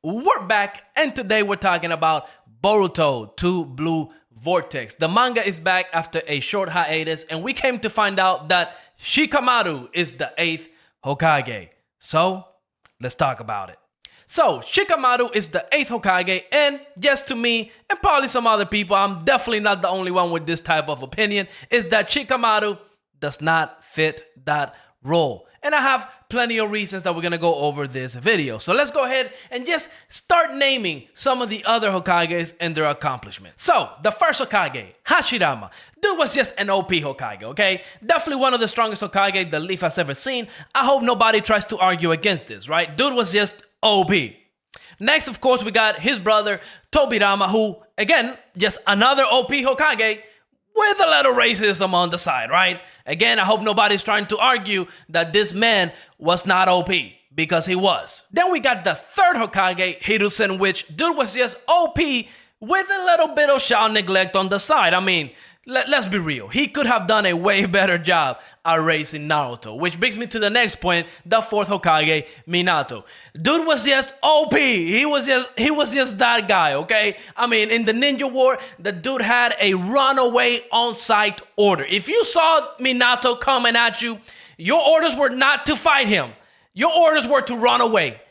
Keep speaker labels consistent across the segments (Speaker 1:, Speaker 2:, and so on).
Speaker 1: We're back, and today we're talking about Boruto 2 Blue Vortex. The manga is back after a short hiatus, and we came to find out that Shikamaru is the 8th Hokage. So, let's talk about it. So, Shikamaru is the 8th Hokage, and just to me, and probably some other people, I'm definitely not the only one with this type of opinion, is that Shikamaru does not fit that role. And I have plenty of reasons that we're going to go over this video. So let's go ahead and just start naming some of the other Hokages and their accomplishments. So, the first Hokage, Hashirama. Dude was just an OP Hokage, okay? Definitely one of the strongest Hokage the Leaf has ever seen. I hope nobody tries to argue against this, right? Dude was just OP. Next, of course, we got his brother, Tobirama, who, again, just another OP Hokage with a little racism on the side, right? Again, I hope nobody's trying to argue that this man was not OP, because he was. Then we got the third Hokage, Hiruzen, which dude was just OP with a little bit of child neglect on the side. I mean, let's be real. He could have done a way better job at raising Naruto, which brings me to the next point, the fourth Hokage, Minato. Dude was just OP. He was just that guy, okay? I mean, in the Ninja War, the dude had a runaway on-site order. If you saw Minato coming at you, your orders were not to fight him. Your orders were to run away.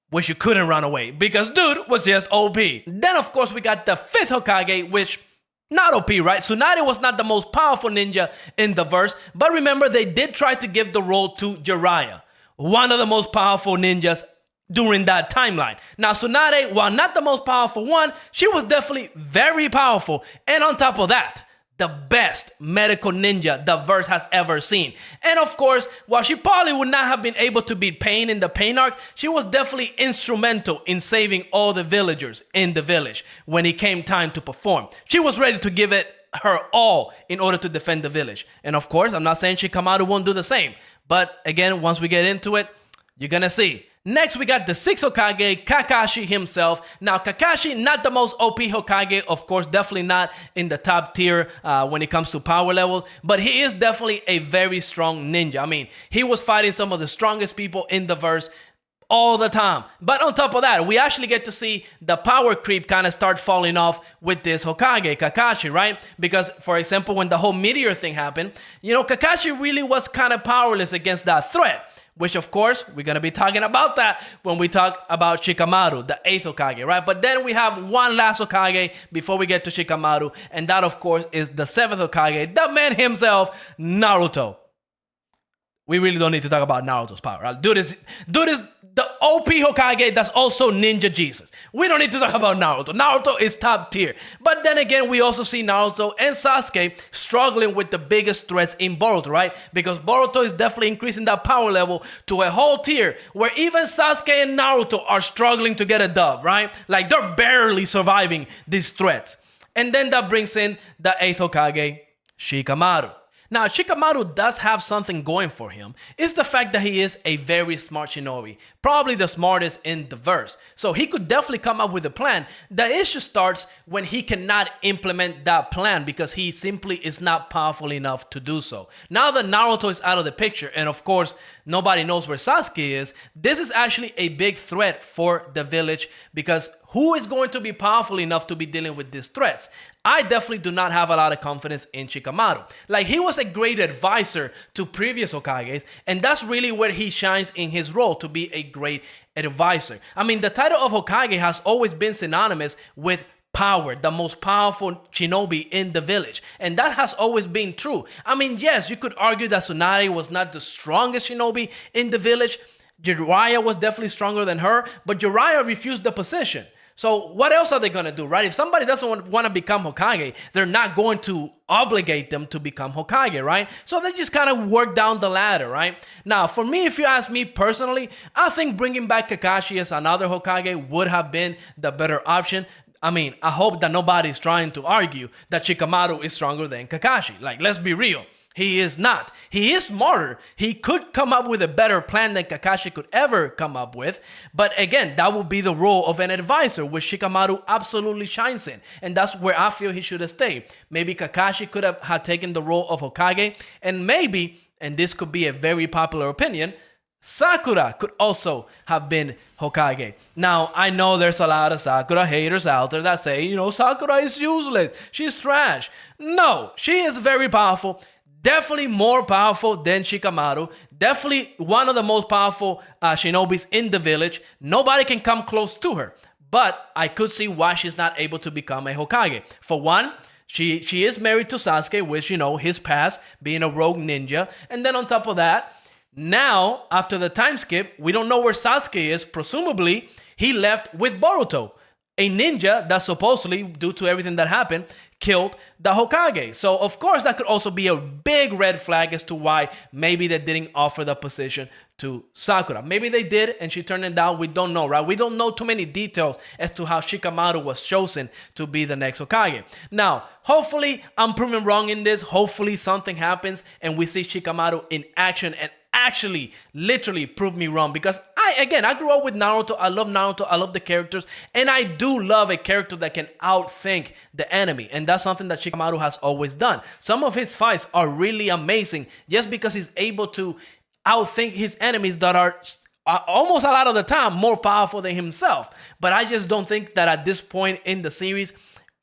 Speaker 1: Which you couldn't run away because dude was just OP. Then, of course, we got the fifth Hokage, which not OP, right? Tsunade was not the most powerful ninja in the verse, but remember, they did try to give the role to Jiraiya, one of the most powerful ninjas during that timeline. Now, Tsunade, while not the most powerful one, she was definitely very powerful. And on top of that, the best medical ninja the verse has ever seen. And of course, while she probably would not have been able to beat Pain in the Pain arc, she was definitely instrumental in saving all the villagers in the village when it came time to perform. She was ready to give it her all in order to defend the village. And of course, I'm not saying Shikamaru won't do the same. But again, once we get into it, you're gonna see. Next, we got the sixth Hokage, Kakashi himself. Now, Kakashi, not the most OP Hokage, of course, definitely not in the top tier when it comes to power levels, but he is definitely a very strong ninja. I mean, he was fighting some of the strongest people in the verse all the time. But on top of that, we actually get to see the power creep kind of start falling off with this Hokage, Kakashi, right? Because, for example, when the whole meteor thing happened, you know, Kakashi really was kind of powerless against that threat. Which, of course, we're going to be talking about that when we talk about Shikamaru, the 8th Hokage, right? But then we have one last Hokage before we get to Shikamaru, and that, of course, is the 7th Hokage, the man himself, Naruto. We really don't need to talk about Naruto's power, right? Dude is the OP Hokage that's also Ninja Jesus. We don't need to talk about Naruto. Naruto is top tier. But then again, we also see Naruto and Sasuke struggling with the biggest threats in Boruto, right? Because Boruto is definitely increasing that power level to a whole tier where even Sasuke and Naruto are struggling to get a dub, right? Like they're barely surviving these threats. And then that brings in the 8th Hokage, Shikamaru. Now, Shikamaru does have something going for him. It's the fact that he is a very smart shinobi, probably the smartest in the verse. So he could definitely come up with a plan. The issue starts when he cannot implement that plan because he simply is not powerful enough to do so. Now that Naruto is out of the picture, and of course, nobody knows where Sasuke is, this is actually a big threat for the village because who is going to be powerful enough to be dealing with these threats? I definitely do not have a lot of confidence in Shikamaru. Like, he was a great advisor to previous Hokages, and that's really where he shines in his role, to be a great advisor. I mean, the title of Hokage has always been synonymous with power, the most powerful shinobi in the village. And that has always been true. I mean, yes, you could argue that Tsunade was not the strongest shinobi in the village. Jiraiya was definitely stronger than her, but Jiraiya refused the position. So what else are they going to do, right? If somebody doesn't want to become Hokage, they're not going to obligate them to become Hokage, right? So they just kind of work down the ladder, right? Now, for me, if you ask me personally, I think bringing back Kakashi as another Hokage would have been the better option. I mean, I hope that nobody's trying to argue that Shikamaru is stronger than Kakashi. Like, let's be real. He is not. He is smarter. He could come up with a better plan than Kakashi could ever come up with. But again, that would be the role of an advisor, which Shikamaru absolutely shines in. And that's where I feel he should have stayed. Maybe Kakashi could have taken the role of Hokage. And maybe, and this could be a very popular opinion, Sakura could also have been Hokage. Now, I know there's a lot of Sakura haters out there that say, Sakura is useless. She's trash. No, she is very powerful. Definitely more powerful than Shikamaru. Definitely one of the most powerful shinobis in the village. Nobody can come close to her. But I could see why she's not able to become a Hokage. For one, she is married to Sasuke, which, his past, being a rogue ninja. And then on top of that, now, after the time skip, we don't know where Sasuke is. Presumably, he left with Boruto, a ninja that supposedly, due to everything that happened, killed the Hokage. So, of course, that could also be a big red flag as to why maybe they didn't offer the position to Sakura. Maybe they did and she turned it down. We don't know, right? We don't know too many details as to how Shikamaru was chosen to be the next Hokage. Now, hopefully, I'm proven wrong in this. Hopefully, something happens and we see Shikamaru in action and actually literally prove me wrong, because I grew up with Naruto. I love Naruto. I love the characters, and I do love a character that can outthink the enemy, and that's something that Shikamaru has always done. Some of his fights are really amazing just because he's able to outthink his enemies that are almost a lot of the time more powerful than himself. But I just don't think that at this point in the series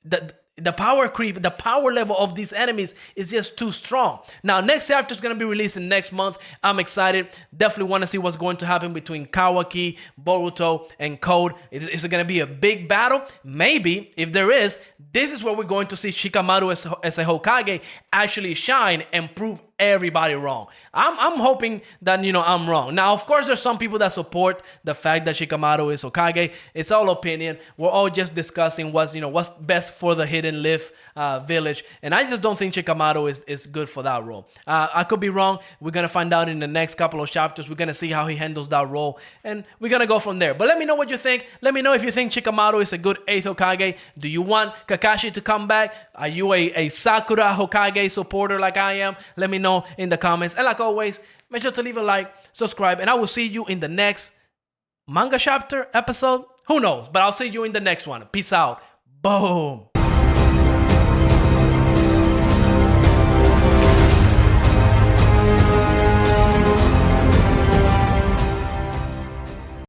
Speaker 1: that the power creep, the power level of these enemies is just too strong. Now, next chapter is going to be releasing next month. I'm excited. Definitely want to see what's going to happen between Kawaki, Boruto, and Code. Is it going to be a big battle? Maybe. If there is, this is where we're going to see Shikamaru as a Hokage actually shine and prove everybody wrong. I'm hoping that, I'm wrong. Now, of course, there's some people that support the fact that Shikamaru is Hokage. It's all opinion. We're all just discussing what's best for the Hidden Lift village. And I just don't think Shikamaru is good for that role. I could be wrong. We're going to find out in the next couple of chapters. We're going to see how he handles that role. And we're going to go from there. But let me know what you think. Let me know if you think Shikamaru is a good 8th Hokage. Do you want Kakashi to come back? Are you a Sakura Hokage supporter like I am? Let me know in the comments. And like always, make sure to leave a like, subscribe, and I will see you in the next manga chapter episode. Who knows? But I'll see you in the next one. Peace out. Boom.